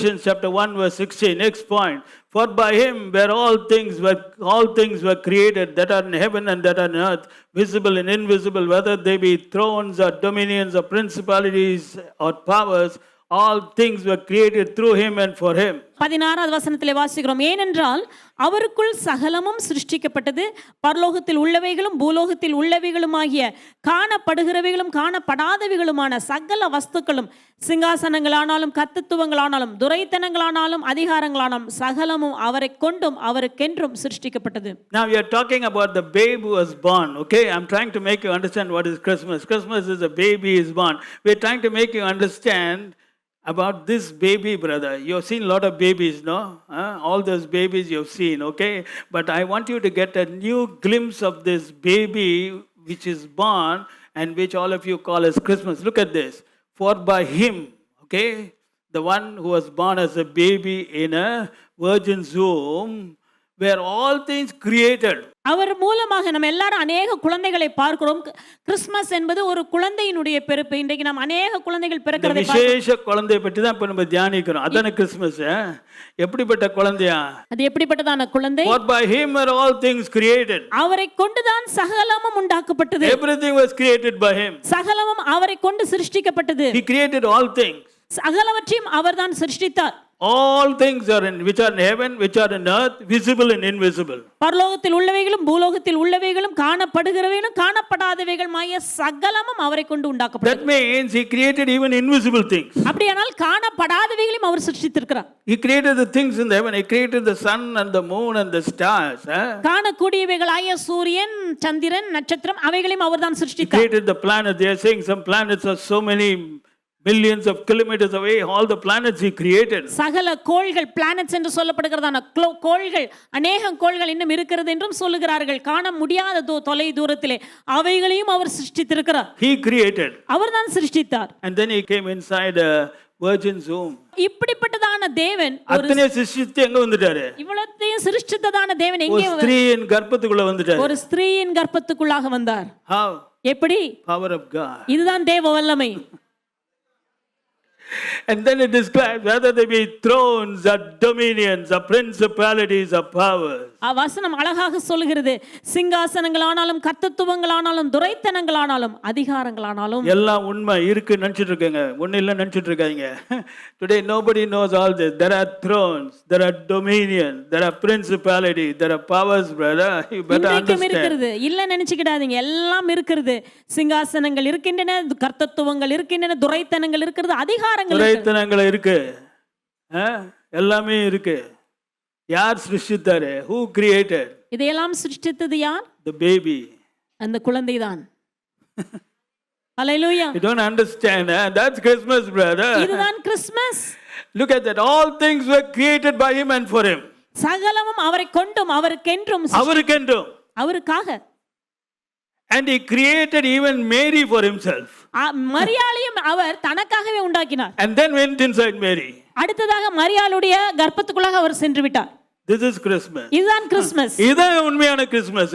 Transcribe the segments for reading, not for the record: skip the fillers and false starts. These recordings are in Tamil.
Ephesians chapter 1 verse 16, next point. For by him were all things were created that are in heaven and that are on earth, visible and invisible, whether they be thrones or dominions or principalities or powers. All things were created through him and for him. 16வது வசனத்திலே வாசிக்கிறோம், ஏனென்றால் அவருக்குள் சகலமும் சிருஷ்டிக்கப்பட்டது, பரலோகத்தில் உள்ளவைகளும் பூலோகத்தில் உள்ளவைகளுமாகிய காணப்படுகிறவைகளும் காணப்படாதவைகளுமான சகல வஸ்துக்களும், சிங்காசனங்களானாலும் கர்த்தத்துவங்களானாலும் துரைத்தனங்களானாலும் அதிகாரங்களானாலும் சகலமும் அவரை கொண்டும் அவருக்கென்றும் சிருஷ்டிக்கப்பட்டது. Now we are talking about the babe who was born. Okay, I'm trying to make you understand what is Christmas. Christmas is a baby is born. We are trying to make you understand about this baby, brother. You have seen a lot of babies, no? All those babies you have seen, okay? But I want you to get a new glimpse of this baby which is born and which all of you call as Christmas. Look at this. For by him, okay, the one who was born as a baby in a virgin's womb, were all things created. அவர் மூலமாக நம்ம எல்லாரும் அநேக குழந்தைகளை பார்க்கிறோம். கிறிஸ்மஸ் என்பது ஒரு குழந்தையினுடைய பிறப்பு. இன்றைக்கு நாம் அநேக குழந்தைகள் பிறக்கிறதை பார்க்கிறோம். விசேஷ குழந்தையை பற்றி தான் இப்ப நம்ம தியானிக்கிறோம். அதானே கிறிஸ்மஸ். எப்படிப்பட்ட குழந்தையா? அது எப்படிப்பட்டதான குழந்தை? For by him are all things created. அவரை கொண்டுதான் சகலமும் உண்டாக்கப்பட்டது. Everything was created by him. சகலமும் அவரை கொண்டு சிருஷ்டிக்கப்பட்டது. He created all things. சகலவற்றையும் அவர்தான் சிருஷ்டித்தார். All things are in which are in heaven, which are in earth, visible and invisible. பரலோகத்தில் உள்ளவைகளும் பூலோகத்தில் உள்ளவைகளும் காணப்படுகிறவைகளும் காணப்படாதவைகளுமாகிய சகலமும் அவரை கொண்டு உண்டாக்கப்பட்டது. That means he created even invisible things. அப்படியானால் காணப்படாதவைகளையும் அவர் சிருஷ்டித்திருக்கிறார். He created the things in the heaven. He created the sun and the moon and the stars. காணக்கூடியவைகளாகிய சூரியன், சந்திரன், நட்சத்திரம் அவைகளையும் அவர்தான் He சிருஷ்டித்தார். created the planets. They are saying some planets are so many millions of kilometers away. All the planets he created. சகல கோள்கள், பிளானட்ஸ் என்று சொல்லப்படுகிறதான கோள்கள், அநேக கோள்கள் இன்னும் இருக்கிறது என்றும் சொல்லுகிறார்கள். காண முடியாத தொலை தூரத்திலே அவைகளையும் அவர் சிருஷ்டித்திருக்கிறார். He created. அவர்தான் சிருஷ்டித்தார். And then he came inside a virgin's womb. இப்படிப்பட்டதான தேவன் அத்தனை சிருஷ்டித்து எங்க வந்துட்டாரு? இவ்வளத்தையும் சிருஷ்டித்ததான தேவன் எங்கே? ஒரு ஸ்திரீயின் கர்ப்பத்துக்குள்ள வந்துட்டாரு. ஒரு ஸ்திரீயின் கர்ப்பத்துக்குள்ளாக வந்தார். How? எப்படி? Power of God. இதுதான் தேவ வல்லமை. And then it describes whether they be thrones or dominions or principalities or powers. வசனம் அழகாக சொல்கிறது, சிங்காசனங்களானாலும் கர்த்தத்துவங்களானாலும் துரைத்தனங்களானாலும் அதிகாரங்களானாலும் எல்லாம் உண்மை இருக்கு நினைச்சிட்டு இருக்காங்க, ஒண்ணு இல்ல நினைச்சிட்டு இருக்காங்க. Today nobody knows all this. There are thrones, there are dominions, there are principalities, there are powers, brother. You better understand. இருக்கிறது இல்ல நினைச்சுக்கிடாதீங்க, எல்லாம் இருக்கிறது. சிங்காசனங்கள் இருக்கின்றன, கர்த்தத்துவங்கள் இருக்கின்றன, துரைத்தனங்கள் இருக்கிறது, துரைத்தனங்கள் இருக்கு, எல்லாமே இருக்கு. யார் சிருஷ்டித்தாரு? Who created? இதையெல்லாம் சிருஷ்டித்தது யார்? The baby. அந்த குழந்தைதான். Hallelujah. You don't understand, that's Christmas, brother. இதுதான் Christmas. Look at that. All things were created by him and for him. சகலமும் அவரை கொண்டும் அவருக்கென்றும் அவருக்காக. And he created even Mary for himself. மரியாளையும் அவர் தனக்காகவே உண்டாக்கினார். And then went inside Mary. அடுத்ததாக மரியாளுடைய கர்ப்பத்துக்குள்ளாக அவர் சென்று விட்டார். This is Christmas. இதுதான் கிறிஸ்மஸ். இதுதான் உண்மையான Christmas.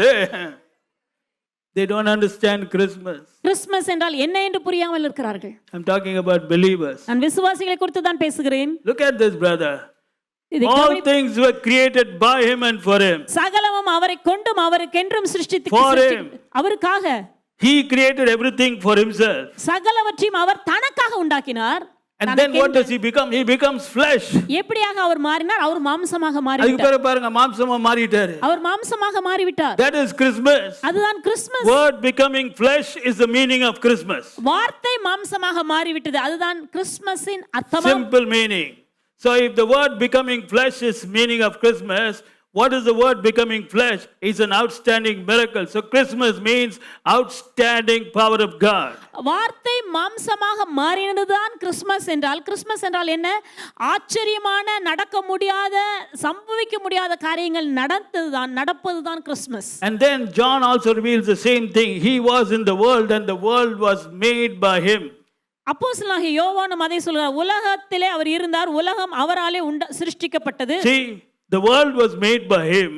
They don't understand Christmas. Christmas என்றால் என்ன என்று புரியாமல் இருக்கிறார்கள். I'm talking about believers. நான் விசுவாசிகளை குறித்து தான் பேசுகிறேன். Look at this, brother. All things were created by him and for him. சகலமும் அவரை கொண்டும் அவருக்கென்றும் அவருக்காக. He created everything for himself. சகலவற்றையும் அவர் தனக்காக உண்டாக்கினார். And then what does he become? He becomes flesh. எப்படியாக அவர் மாறினார்? அவர் மாம்சமாக மாறிவிட்டார். அதுக்கு பாருங்க, மாம்சமா மாறிட்டாரு. அவர் மாம்சமாக மாறிவிட்டார். That is Christmas. அதுதான் Christmas. Word becoming flesh is the meaning of Christmas. வார்த்தை மாம்சமாக மாறிவிட்டது, அதுதான் கிறிஸ்மஸின் அர்த்தம். Simple meaning. So if the word becoming flesh is meaning of Christmas, what is the word becoming flesh? It's an outstanding miracle. So Christmas means outstanding power of God. வார்த்தை மாம்சமாக மாறினதுதான் கிறிஸ்மஸ் என்றால், கிறிஸ்மஸ் என்றால் என்ன? ஆச்சரியமான, நடக்க முடியாத, சம்பவிக்க முடியாத காரியங்கள் நடப்பதுதான் Christmas. And then John also reveals the same thing. He was in the world and the world was made by him. அப்போஸ்தலனாகிய யோவானும் அதை சொல்கிறார், உலகத்திலே அவர் இருந்தார், உலகம் அவராலே சிருஷ்டிக்கப்பட்டது. See, the world was made by him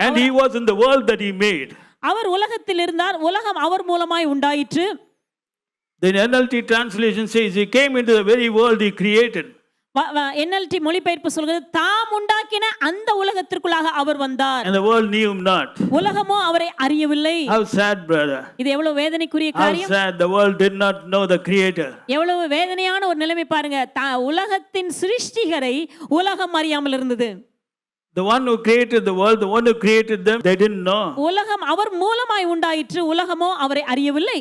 and he was in the world that he made. அவர் உலகத்தில் இருந்தார், உலகம் அவர் மூலமாய் உண்டாயிற்று. The NLT translation says he came into the very world he created. NLT மொழிபெயர்ப்பு சொல்கிறது தாம் உண்டாக்கின அந்த உலகத்திற்குள்ளாக அவர் வந்தார். And the world knew him not. உலகமோ அவரை அறியவில்லை. How sad, brother. இது எவ்வளவு வேதனைக்குரிய How காரியம். sad. The world did not know the creator. எவ்வளவு வேதனையான ஒரு நிலைமை பாருங்க. உலகத்தின் சிருஷ்டிகரை உலகம் அறியாமல் இருந்தது. The one who created the world, the one who created them, they didn't know. உலகம் அவர் மூலமாய் உண்டாயிற்று, உலகமோ அவரை அறியவில்லை.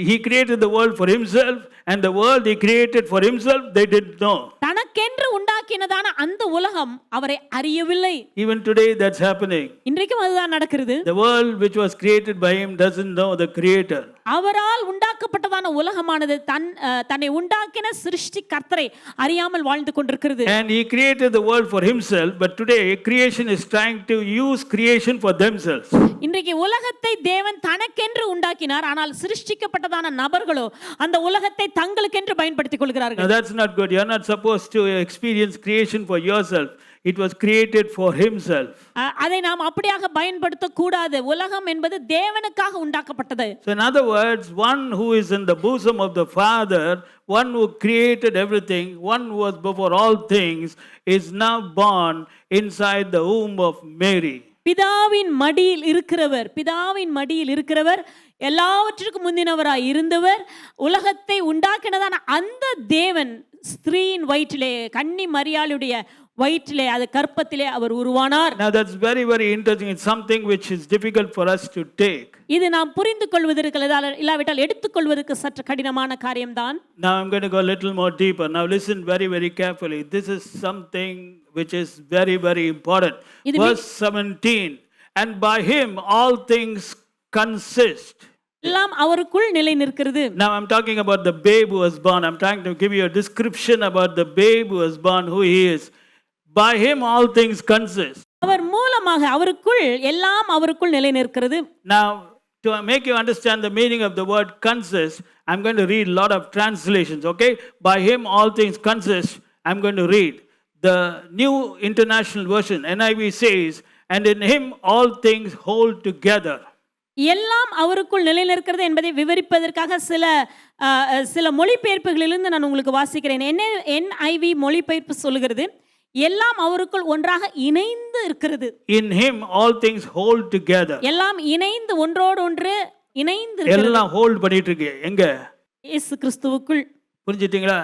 He created the world for himself, and the world he created for himself, they didn't know. தனக்கென்று உண்டாக்கினதான அந்த உலகம் அவரை அறியவில்லை. Even today that's happening. இன்றைக்கும் அதுதான் நடக்கிறது. The world which was created by him doesn't know the creator. அவரால் உண்டாக்கப்பட்டதான உலகமானது தன்னை உண்டாக்கின சிருஷ்டி கர்த்தரை அறியாமல் வாழ்ந்து கொண்டிருக்கிறது. And he created the world for himself, but today creation is trying to use creation for themselves. இன்றைக்கு உலகத்தை தேவன் தனக்கென்று உண்டாக்கினார், ஆனால் சிருஷ்டிக்கப்பட்டதான நபர்களோ அந்த உலகத்தை தங்களுக்கென்று பயன்படுத்திக் கொள்கிறார்கள். Now that's not good. You're not supposed to experience creation for yourself. It was created for himself. அதை நாம் அப்படியாக பயன்படுத்த கூடாது. உலகம் என்பது தேவனுக்காக உண்டாக்கப்பட்டது. So in other words, one who is in the bosom of the Father, one who created everything, one who was before all things, is now born inside the womb of Mary. பிதாவின் மடியில் இருக்கிறவர் எல்லாவற்றிற்கும் முந்தினவராய் இருந்தவர், உலகத்தை உண்டாக்கினதான அந்த தேவன் ஸ்திரீயின் வயிற்றிலே, கன்னி மரியாளுடைய வயிற்றிலே, அது கற்பத்திலே அவர் உருவானார். Now that's very very interesting. It's something which is difficult for us to take. இது நாம் புரிந்து கொள்வதற்கு இல்லாவிட்டால் எடுத்துக்கொள்வதற்கு சற்று கடினமான காரியம்தான். Now I'm going to go a little more deeper. Now listen very very carefully. This is something which is very very important. Verse 17, and by him all things consist. எல்லாம் அவருக்குள் நிலை நிற்கிறது. Now I'm talking about the babe who was born. I'm trying to give you a description about the babe who was born, who he is. By him all things consist. அவர் மூலமாக அவருக்குள் எல்லாம் அவருக்குள் நிலை நிற்கிறது. Now to make you understand the meaning of the word consist, I'm going to read a lot of translations, okay? By him all things consist. I'm going to read the New International Version. NIV says, and in him all things hold together. எல்லாம் அவருக்குள் நிலை நிற்கிறது என்பதை விவரிப்பதற்காக சில மொழிபெயர்ப்புகளிலிருந்து நான் உங்களுக்கு வாசிக்கிறேன். NIV மொழிபெயர்ப்பு சொல்கிறது, எல்லாம் அவருக்குள் ஒன்றாக இணைந்து இருக்கிறது. In him all things hold together. எல்லாம் இணைந்து ஒன்றோடு ஒன்று இணைந்து இருக்கிறது. எல்லாம் ஹோல்ட் பண்ணிட்டு இருக்கு. எங்க? இயேசு கிறிஸ்துவுக்குள். புரிஞ்சிட்டீங்களா?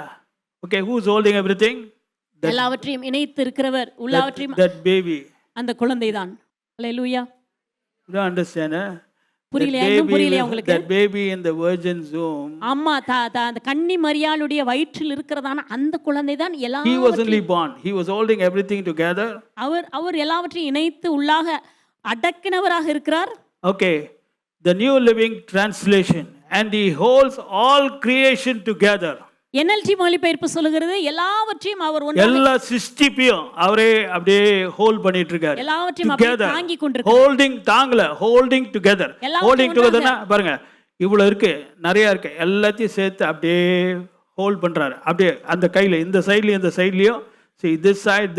Okay, who's holding everything? எல்லாவற்றையும் இணைத்து இருக்கிறவர், உள்ளவற்றையும் that baby. அந்த குழந்தைதான். ஹalleluya. You don't understand, huh? புரியலையா உங்களுக்கு? That baby in the virgin's womb. அம்மா அந்த கன்னி மரியாளுடைய வயிற்றில் இருக்கிறதான அந்த குழந்தைதான் எல்லாம். He was only born. He was holding everything together. அவர் எல்லாவற்றையும் இணைத்து உள்ளாக அடக்கினவராக இருக்கிறார். Okay, the New Living Translation, and he holds all creation together. NLT மொழிபெயர்ப்பு சொல்கிறது, எல்லாவற்றையும் அவர் எல்லா சிருஷ்டிப்பையும் அவரே அப்படியே ஹோல்ட் பண்ணிட்டு இருக்காரு. எல்லாவற்றையும் அப்படியே தாங்கி கொண்டிருக்கார். Holding together. ஹோல்டிங் டுகெதர்னா பாருங்க, இவ்வளவு இருக்கு, நிறைய இருக்கு, எல்லாத்தையும் சேர்த்து அப்படியே ஹோல்ட் பண்றாரு. அப்படியே அந்த கையில இந்த சைடுலயும் see this side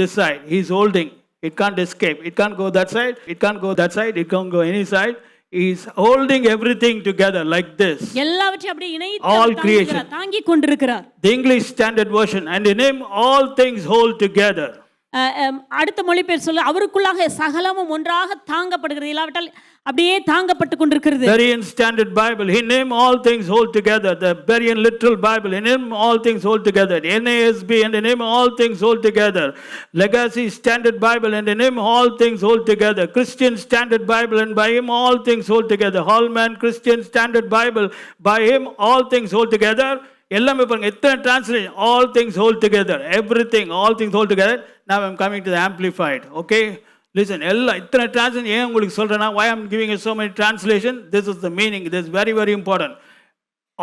he is holding. It can't escape. It can't go that side. It can't go that side. It can't go any side. He is holding everything together like this. எல்லாவற்றையும் அப்படியே இணைத்து தாங்கி கொண்டிருக்கிறார். The English Standard Version, and in him all things hold together. அடுத்த மொழிபெயர்ப்பு சொல்ல, அவருக்குள்ளாக சகலமும் ஒன்றாக தாங்கப்படுகிறது, இல்லாவிட்டால் அப்படியே தாங்கப்பட்டு கொண்டிருக்கிறது. Berean Standard Bible, in him all things hold together. The Berean Literal Bible, in him all things hold together. NASB, and in him all things hold together. Legacy Standard Bible, and in him all things hold together. Christian Standard Bible, and by him all things hold together. Holman Christian Standard Bible, by him all things hold together. எல்லாமே பாருங்க, எத்தனை translation. All things hold together, everything, all things hold together. Now I'm coming to the Amplified, okay? Listen, எல்லாம் இத்தனை டிரான்ஸ்லேஷன் ஏன் உங்களுக்கு சொல்றேன்னா, why I'm giving you so many translation? This is the meaning. This is very very important.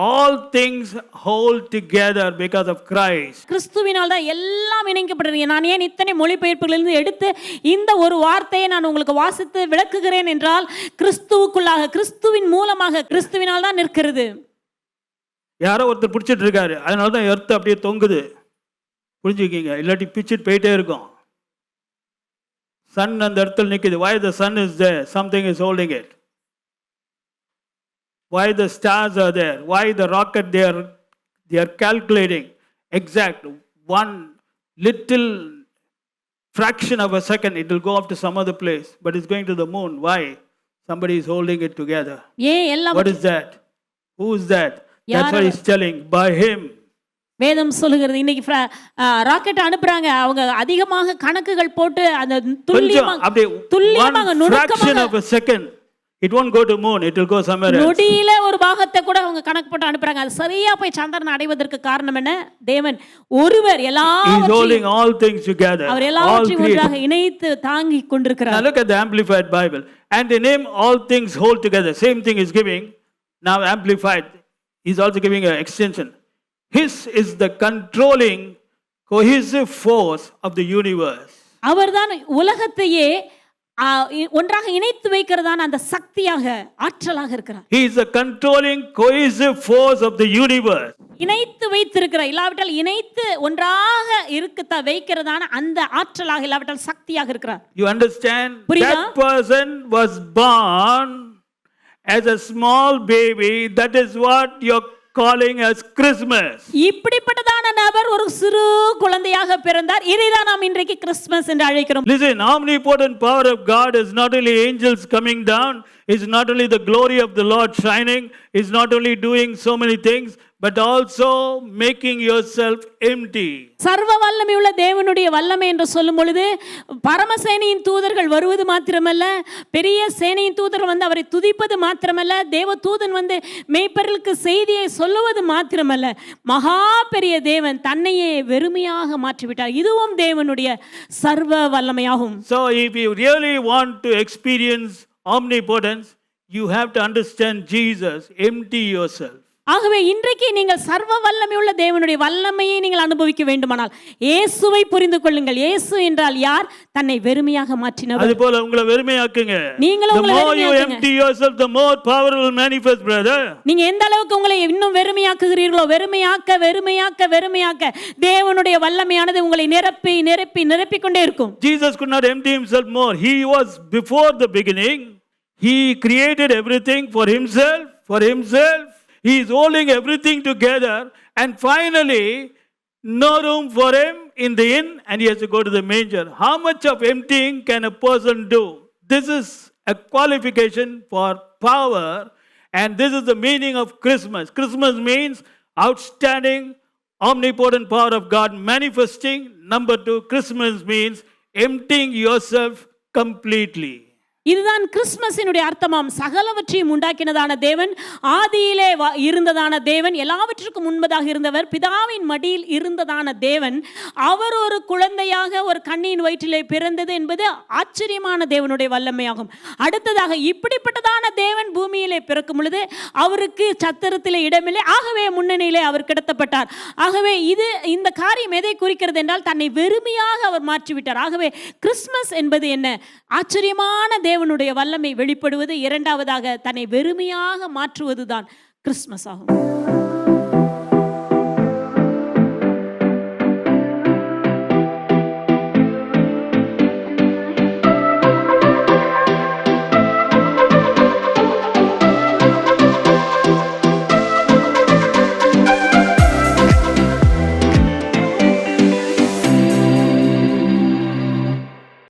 All things hold together because of Christ. கிறிஸ்துவினால் தான் எல்லாம் இணைக்கப்பட்டிருக்கு. நான் ஏன் இத்தனை மொழிபெயர்ப்புகளிலிருந்து எடுத்து இந்த ஒரு வார்த்தையை நான் உங்களுக்கு வாசித்து விளக்குகிறேன் என்றால், கிறிஸ்துவுக்குள்ளாக, கிறிஸ்துவின் மூலமாக, கிறிஸ்துவினால் தான் நிற்கிறது. யாரோ ஒருத்தர் பிடிச்சிட்டு இருக்காரு, அதனால தான் எர்த்து அப்படியே தொங்குது. புரிஞ்சுக்கிங்க, இல்லாட்டி பிச்சுட்டு போயிட்டே இருக்கும். சன் அந்த இடத்துல நிற்குது. Why the sun is there? Something is holding it. Why the stars are there? Why the rocket they are calculating exact little fraction of a second, it will go off to some other place, but it's going to the moon. Why? Somebody is holding it together. ஏன் எல்லாம் What is that? Who is that? That's what he's telling. By him. வேதம் சொல்லுகிறது இன்னைக்கு ராக்கெட் அனுப்புறாங்க, அவங்க அதிகமாக கணக்குகள் போட்டு அந்த துல்லியமாக fraction of a second, it won't go to moon, it will go somewhere else. நொடியில ஒரு பாகத்தை கூட அவங்க கணக்கு போட்டு அனுப்புறாங்க. அது சரியா போய் சந்திரனை அடைவதற்கு காரணம் என்ன? தேவன் ஒருவர் எல்லாவற்றையும் holding all things together. அவர் எல்லாவற்றையும் ஒன்றாக இணைத்து தாங்கி கொண்டிருக்கிறார். Now look at the Amplified Bible, and the name all things hold together, same thing is giving. Now Amplified is also giving an extension. His is the controlling cohesive force of the universe. அவர்தான் உலகத்தையே ஒன்றாக இணைத்து வைக்கிறதான அந்த சக்தியாக ஆற்றலாக இருக்கிறார். He is the controlling cohesive force of the universe. இணைத்து வைத்திருக்கிறார், இல்லாவிட்டால் இணைத்து ஒன்றாக இருக்க வைக்கிறதான அந்த ஆற்றலாக, இல்லாவிட்டால் சக்தியாக இருக்கிறார். You understand? That person was born as a small baby. That is what you're calling as Christmas. இப்படிப்பட்டதான நபர் ஒரு சிறு குழந்தையாக பிறந்தார். இதைதான் நாம் இன்றைக்கு கிறிஸ்துமஸ் என்று அழைக்கிறோம். Listen, omnipotent power of God is not only angels coming down, is not only the glory of the Lord shining, is not only doing so many things, but also making yourself empty. சர்வ வல்லமையுள்ள தேவனுடைய வல்லமை என்று சொல்லும் பொழுது பரமசேனையின் தூதர்கள் வருவது மாத்திரமல்ல, பெரிய சேனையின் தூதர்கள் வந்து அவரை துதிப்பது மாத்திரமல்ல, தேவ தூதன் வந்து மேய்ப்பர்களுக்கு செய்தியை சொல்லுவது மாத்திரமல்ல, மகா பெரிய தேவன் தன்னையே வெறுமையாக மாற்றிவிட்டார். இதுவும் தேவனுடைய சர்வ வல்லமையாகும். So if you really want to experience omnipotence, you have to understand Jesus. Empty yourself. ஆகவே இன்றைக்கு நீங்கள் சர்வ வல்லமையுள்ள தேவனுடைய வல்லமையை நீங்கள் அனுபவிக்க வேண்டுமானால் இயேசுவை புரிந்து கொள்ளுங்கள். இயேசு என்றால் யார்? தன்னை வெறுமையாக மாற்றினவர். அதுபோல உங்களை வெறுமையாக்குங்க. நீங்க உங்களை வெறுமையாக்குங்க. The more you empty yourself, the more power will manifest, brother. நீங்க எந்த அளவுக்கு உங்களை இன்னும் வெறுமையாக்குகிறீர்களோ, வெறுமையாக்க வெறுமையாக்க வெறுமையாக்க தேவனுடைய வல்லமையானது உங்களை நிரப்பி நிரப்பி நிரப்பி கொண்டே இருக்கும். Jesus could not empty himself more. He was before the beginning. He created everything for himself, for himself. He is holding everything together, and finally no room for him in the inn, and he has to go to the manger. How much of emptying can a person do? This is a qualification for power, and this is the meaning of Christmas. Christmas means outstanding omnipotent power of God manifesting. Number 2, Christmas means emptying yourself completely. இதுதான் கிறிஸ்துமஸினுடைய அர்த்தமாம். சகலவற்றையும் உண்டாக்கினதான தேவன், ஆதியிலே இருந்ததான தேவன், எல்லாவற்றுக்கும் முன்பதாக இருந்தவர், பிதாவின் மடியில் இருந்ததான தேவன், அவர் ஒரு குழந்தையாக ஒரு கன்னியின் வயிற்றிலே பிறந்தது என்பது ஆச்சரியமான தேவனுடைய வல்லமையாகும். அடுத்ததாக இப்படிப்பட்டதான தேவன் பூமியிலே பிறக்கும் பொழுது அவருக்கு சத்திரத்திலே இடமில்லை, ஆகவே முன்னணியிலே அவர் கிடத்தப்பட்டார். ஆகவே இந்த காரியம் எதை குறிக்கிறது என்றால் தன்னை வெறுமையாக அவர் மாற்றிவிட்டார். ஆகவே கிறிஸ்துமஸ் என்பது என்ன? ஆச்சரியமான தேவனுடைய வல்லமை வெளிப்படுவது. இரண்டாவதாக தன்னை வெறுமையாக மாற்றுவதுதான் கிறிஸ்துமஸ் ஆகும்.